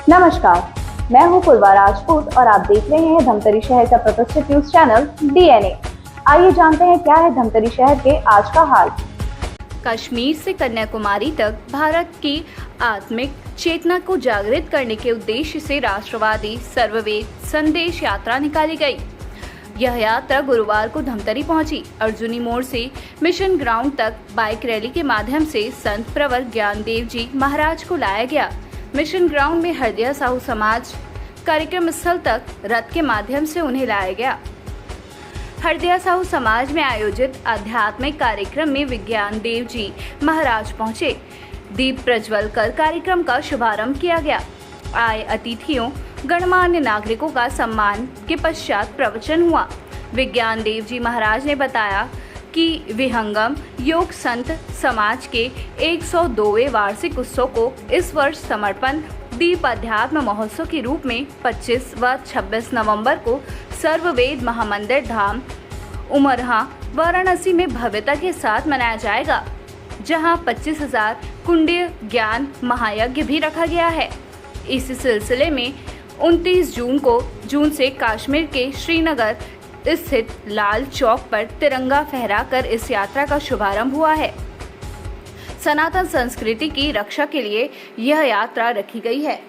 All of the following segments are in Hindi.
नमस्कार, मैं हूं पूर्वा राजपूत और आप देख रहे हैं धमतरी शहर का प्रतिष्ठित न्यूज चैनल डीएनए। आइए जानते हैं क्या है धमतरी शहर के आज का हाल। कश्मीर से कन्याकुमारी तक भारत की आत्मिक चेतना को जागृत करने के उद्देश्य से राष्ट्रवादी सर्ववेद संदेश यात्रा निकाली गई। यह यात्रा गुरुवार को धमतरी पहुंची। अर्जुनी मोड़ से मिशन ग्राउंड तक बाइक रैली के माध्यम से संत प्रवर ज्ञानदेव जी महाराज को लाया गया। मिशन ग्राउंड में हरदिया साहू समाज कार्यक्रम स्थल तक रथ के माध्यम से उन्हें लाया गया। हरदिया साहू समाज में आयोजित आध्यात्मिक कार्यक्रम में विज्ञान देव जी महाराज पहुंचे। दीप प्रज्वल कर कार्यक्रम का शुभारंभ किया गया। आए अतिथियों गणमान्य नागरिकों का सम्मान के पश्चात प्रवचन हुआ। विज्ञान देव जी महाराज ने बताया कि विहंगम योग संत समाज के 102वें वार्षिक उत्सव को इस वर्ष समर्पण दीप अध्यात्म महोत्सव के रूप में 25 व 26 नवंबर को सर्ववेद महामंदिर धाम उमरहा वाराणसी में भव्यता के साथ मनाया जाएगा, जहां 25,000 कुंडीय ज्ञान महायज्ञ भी रखा गया है। इसी सिलसिले में 29 जून से कश्मीर के श्रीनगर स्थित लाल चौक पर तिरंगा फहराकर इस यात्रा का शुभारंभ हुआ है। सनातन संस्कृति की रक्षा के लिए यह यात्रा रखी गई है।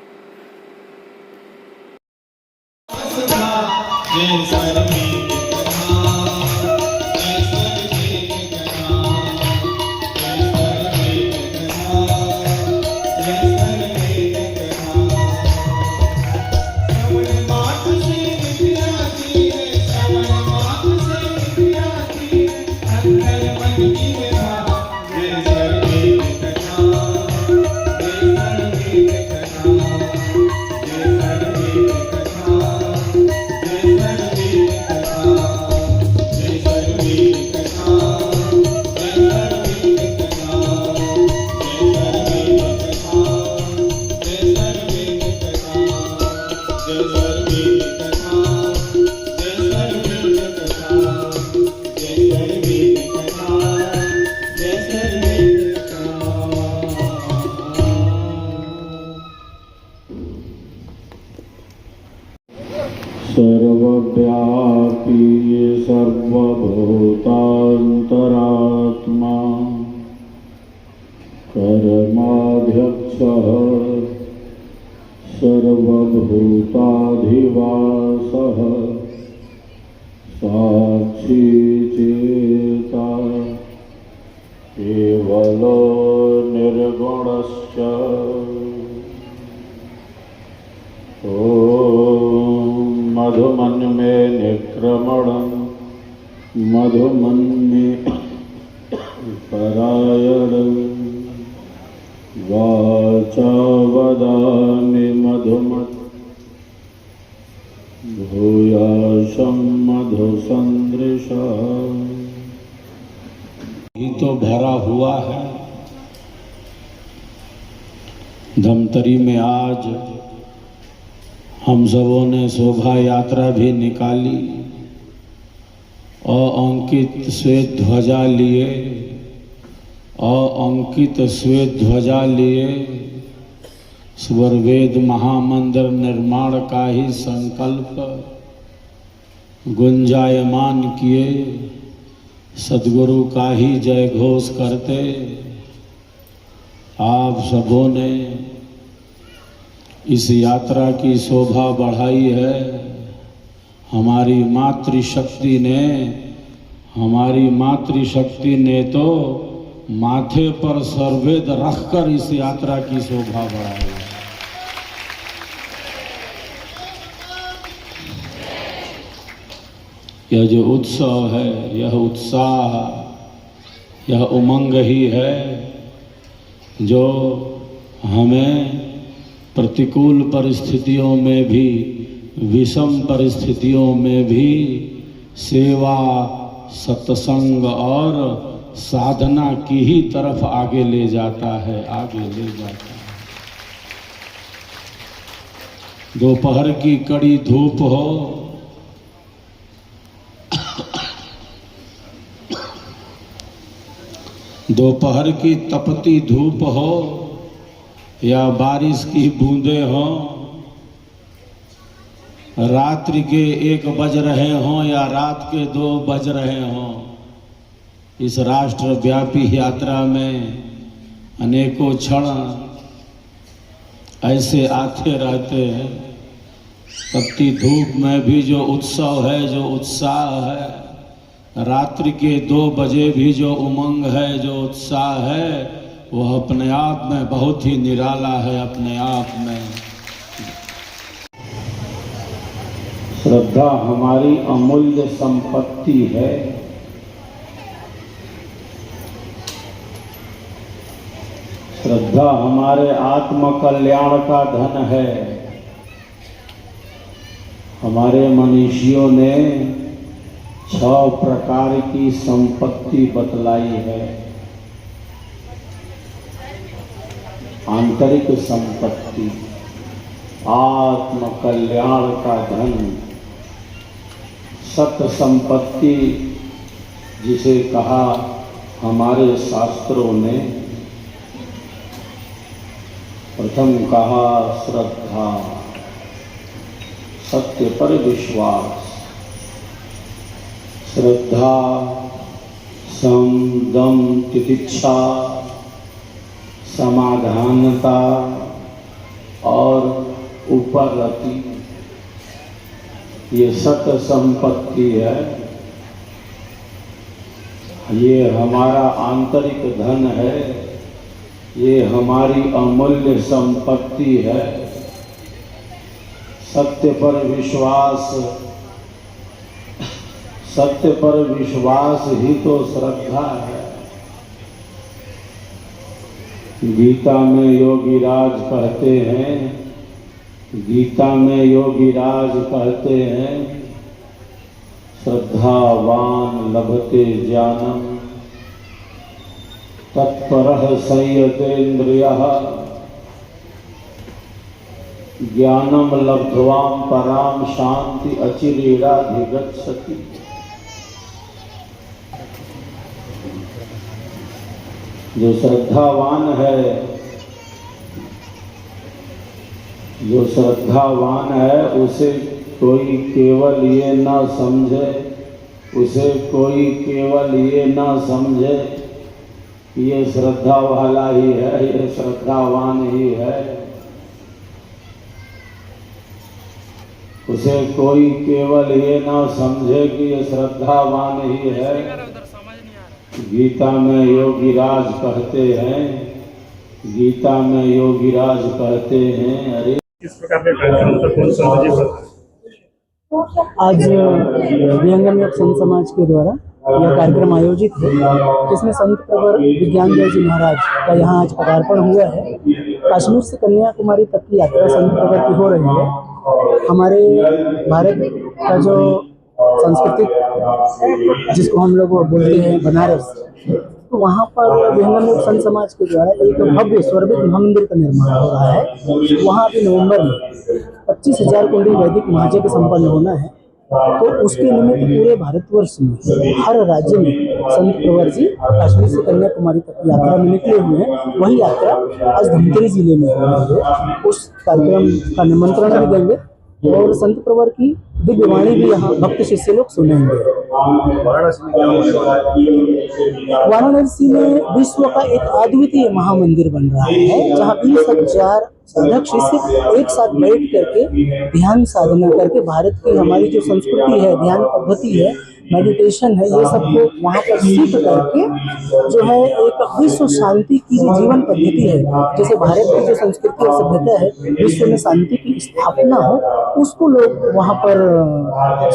सर्वव्यापी सर्वभूतान्तरात्मा कर्माध्यक्षः सर्वभूताधिवासः साक्षी चेता केवलो निर्गुणश्च मधुमन में निक्रमणं मधुमन में परायणं वाचा वदामि मधुमत् भूयाशं मधुसंदृशा। ही तो भरा हुआ है। धमतरी में आज हम सबों ने शोभा यात्रा भी निकाली और अंकित श्वेत ध्वजा लिए स्वरवेद महामंदिर निर्माण का ही संकल्प गुंजायमान किए, सद्गुरु का ही जय घोष करते आप सबों ने इस यात्रा की शोभा बढ़ाई है। हमारी मातृशक्ति ने तो माथे पर सर्ववेद रखकर इस यात्रा की शोभा बढ़ाई है। यह जो उत्सव है, यह उत्साह, यह उमंग ही है जो हमें प्रतिकूल परिस्थितियों में भी, विषम परिस्थितियों में भी सेवा, सत्संग और साधना की ही तरफ आगे ले जाता है। दोपहर की कड़ी धूप हो, दोपहर की तपती धूप हो या बारिश की बूंदें हों, रात्रि के 1 बज रहे हों या रात के 2 बज रहे हों, इस राष्ट्रव्यापी यात्रा में अनेकों क्षण ऐसे आते रहते हैं। तपती धूप में भी जो उत्सव है, जो उत्साह है, रात्रि के 2 बजे भी जो उमंग है, जो उत्साह है, वह अपने आप में बहुत ही निराला है। अपने आप में श्रद्धा हमारी अमूल्य संपत्ति है। श्रद्धा हमारे आत्म कल्याण का धन है। हमारे मनीषियों ने 6 प्रकार की संपत्ति बतलाई है। आंतरिक संपत्ति, आत्म कल्याण का धन, सत संपत्ति जिसे कहा हमारे शास्त्रों ने। प्रथम कहा श्रद्धा, सत्य पर विश्वास। श्रद्धा, सम, दम, तितिक्षा, समाधानता और उपरति, ये सत संपत्ति है। ये हमारा आंतरिक धन है, ये हमारी अमूल्य संपत्ति है। सत्य पर विश्वास, सत्य पर विश्वास ही तो श्रद्धा है। गीता में योगीराज कहते हैं, गीता में योगीराज कहते हैं, श्रद्धावान लभते ज्ञानम तत्परः संयतेन्द्रियः ज्ञानम लब्ध्वाम पराम शांति अचिरेणाधिगच्छति। जो श्रद्धावान है, जो श्रद्धावान है, उसे कोई केवल ये ना समझे, उसे कोई केवल ये ना समझे कि ये श्रद्धा वाला ही है, ये श्रद्धावान ही है। उसे कोई केवल ये ना समझे कि ये श्रद्धावान ही है। गीता में योगीराज कहते हैं, गीता में योगीराज कहते हैं, अरे इस प्रकार के कार्यक्रम तक कौन सा जी पर आज विहंगम योग संत समाज के द्वारा यह कार्यक्रम आयोजित है, जिसमें संत प्रवर विज्ञान जय जी महाराज का यहाँ आज पदार्पण हुआ है। कश्मीर से कन्याकुमारी तक की यात्रा संत प्रवर की हो रही है। हमारे भारत का जो सांस्कृतिक जिसको हम लोग बोलते हैं बनारस, तो वहाँ पर विहंगम योग संत समाज के द्वारा एक भव्य स्वर्भित महामंदिर का निर्माण हो रहा है। वहाँ अभी नवंबर में 25,000 कुंडी वैदिक महायज्ञ संपन्न होना है। तो उसके निमित्त पूरे भारतवर्ष में हर राज्य में संत प्रवर जी कश्मीर से कन्याकुमारी तक यात्रा में निकले हुए हैं। वही यात्रा आज धमतरी जिले में हो रही है। उस कार्यक्रम का निमंत्रण भी देंगे और संत प्रवर की दिव्य वाणी भी यहाँ भक्त शिष्य लोग सुनेंगे। वाराणसी में विश्व का एक अद्वितीय महामंदिर बन रहा है, जहाँ 20,000 साधक शिष्य एक साथ बैठ करके ध्यान साधना करके भारत की हमारी जो संस्कृति है, ध्यान पद्धति है, मेडिटेशन है, ये सब को वहाँ पर सीख करके जो है एक विश्व शांति की जो जीवन पद्धति है, जैसे भारत की जो संस्कृति और सभ्यता है, विश्व में शांति की स्थापना हो, उसको लोग वहाँ पर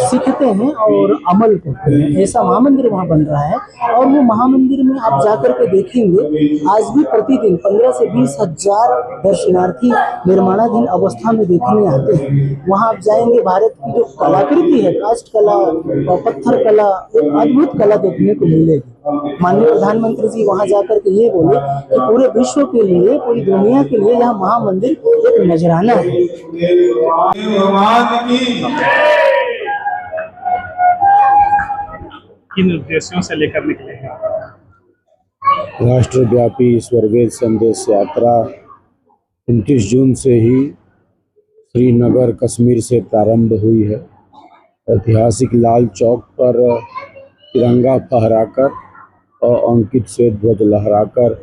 सीखते हैं और अमल करते हैं। ऐसा महामंदिर वहाँ बन रहा है। और वो महामंदिर में आप जाकर के देखेंगे, आज भी प्रतिदिन 15 से 20,000 दर्शनार्थी निर्माणाधीन अवस्था में देखने आते हैं। वहाँ आप जाएंगे, भारत की जो कलाकृति है, काष्ठ कला, पत्थर कला, एक अद्भुत कला देखने को मिलेगी। माननीय प्रधानमंत्री जी वहां जाकर के ये बोले कि पूरे विश्व के लिए, पूरी दुनिया के लिए यह महामंदिर एक नजराना है। किन उद्देश्यों से लेकर निकले हैं? राष्ट्रव्यापी स्वर्वेद संदेश यात्रा 29 जून से ही श्रीनगर कश्मीर से प्रारंभ हुई है। ऐतिहासिक लाल चौक पर तिरंगा फहराकर और अंकित श्वेत ध्वज लहराकर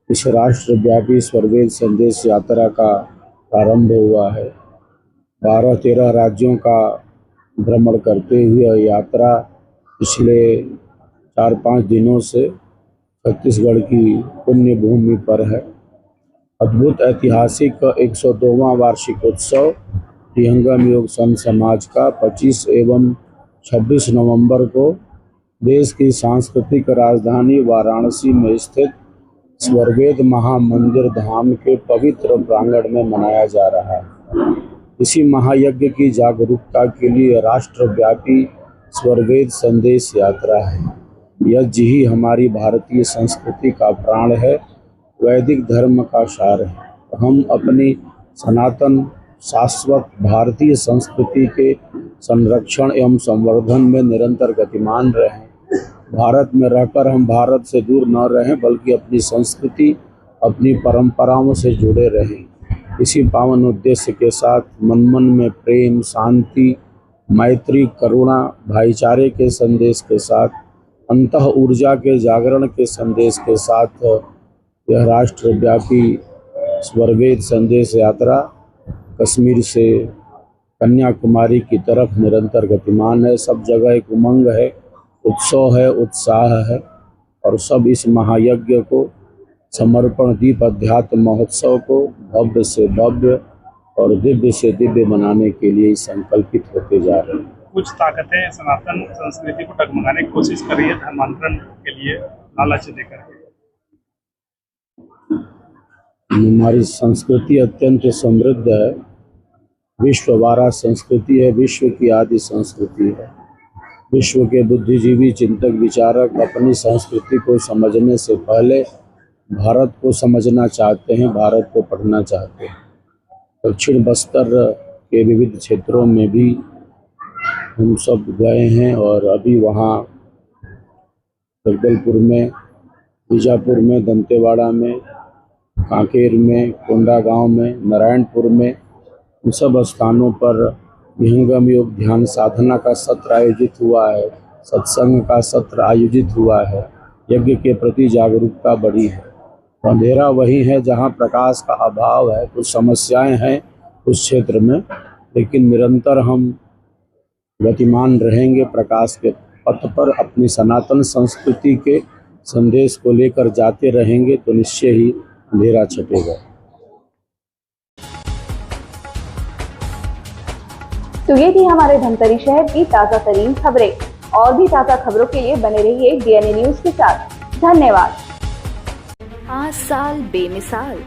इस राष्ट्रव्यापी स्वरवेद संदेश यात्रा का प्रारंभ हुआ है। 12-13 राज्यों का भ्रमण करते हुए यह यात्रा पिछले 4-5 दिनों से छत्तीसगढ़ की पुण्य भूमि पर है। अद्भुत ऐतिहासिक 102वां वार्षिक उत्सव विहंगम योग संत समाज का 25 एवं 26 नवंबर को देश की सांस्कृतिक राजधानी वाराणसी में स्थित स्वरवेद महामंदिर धाम के पवित्र प्रांगण में मनाया जा रहा है। इसी महायज्ञ की जागरूकता के लिए राष्ट्रव्यापी स्वरवेद संदेश यात्रा है। यज्ञ ही हमारी भारतीय संस्कृति का प्राण है, वैदिक धर्म का सार है। हम अपनी सनातन शाश्वत भारतीय संस्कृति के संरक्षण एवं संवर्धन में निरंतर गतिमान रहें। भारत में रहकर हम भारत से दूर न रहें, बल्कि अपनी संस्कृति, अपनी परंपराओं से जुड़े रहें। इसी पावन उद्देश्य के साथ मन मन में प्रेम, शांति, मैत्री, करुणा, भाईचारे के संदेश के साथ, अंतः ऊर्जा के जागरण के संदेश के साथ यह राष्ट्रव्यापी स्वरवेद संदेश यात्रा कश्मीर से कन्याकुमारी की तरफ निरंतर गतिमान है। सब जगह एक उमंग है, उत्सव है, उत्साह है और सब इस महायज्ञ को, समर्पण दीप अध्यात्म महोत्सव को भव्य से भव्य और दिव्य से दिव्य बनाने के लिए संकल्पित होते जा रहे हैं। कुछ ताकतें सनातन संस्कृति को डगमगाने की कोशिश कर रही है धर्मांतरण के लिए लालच देकर के। हमारी संस्कृति अत्यंत समृद्ध है, विश्ववारा संस्कृति है, विश्व की आदि संस्कृति है। विश्व के बुद्धिजीवी, चिंतक, विचारक अपनी संस्कृति को समझने से पहले भारत को समझना चाहते हैं, भारत को पढ़ना चाहते हैं। दक्षिण बस्तर के विविध क्षेत्रों में भी हम सब गए हैं और अभी वहाँ जगदलपुर में, बीजापुर में, दंतेवाड़ा में, कांकेर में, कोंडागांव में, नारायणपुर में, इन सब स्थानों पर विहंगम योग ध्यान साधना का सत्र आयोजित हुआ है, सत्संग का सत्र आयोजित हुआ है। यज्ञ के प्रति जागरूकता बढ़ी है। अंधेरा वही है जहाँ प्रकाश का अभाव है। कुछ समस्याएं हैं उस क्षेत्र में, लेकिन निरंतर हम गतिमान रहेंगे प्रकाश के पथ पर। अपनी सनातन संस्कृति के संदेश को लेकर जाते रहेंगे तो निश्चय ही अंधेरा छटेगा। तो ये थी हमारे धमतरी शहर की ताज़ा तरीन खबरें। और भी ताज़ा खबरों के लिए बने रहिए डीएनए न्यूज के साथ। धन्यवाद। 5 साल बेमिसाल,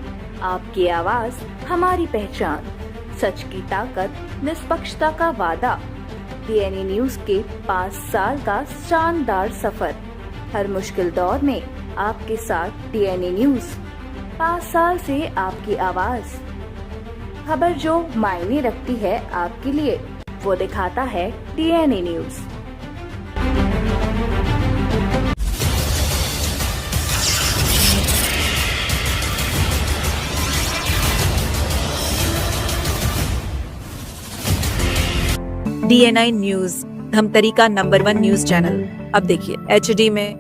आपकी आवाज हमारी पहचान, सच की ताकत, निष्पक्षता का वादा। डीएनए न्यूज के 5 साल का शानदार सफर, हर मुश्किल दौर में आपके साथ डीएनए न्यूज। 5 साल से आपकी आवाज, खबर जो मायने रखती है आपके लिए, वो दिखाता है DNA news. DNI news, Dhamtari का नंबर 1 न्यूज चैनल। अब देखिए HD में,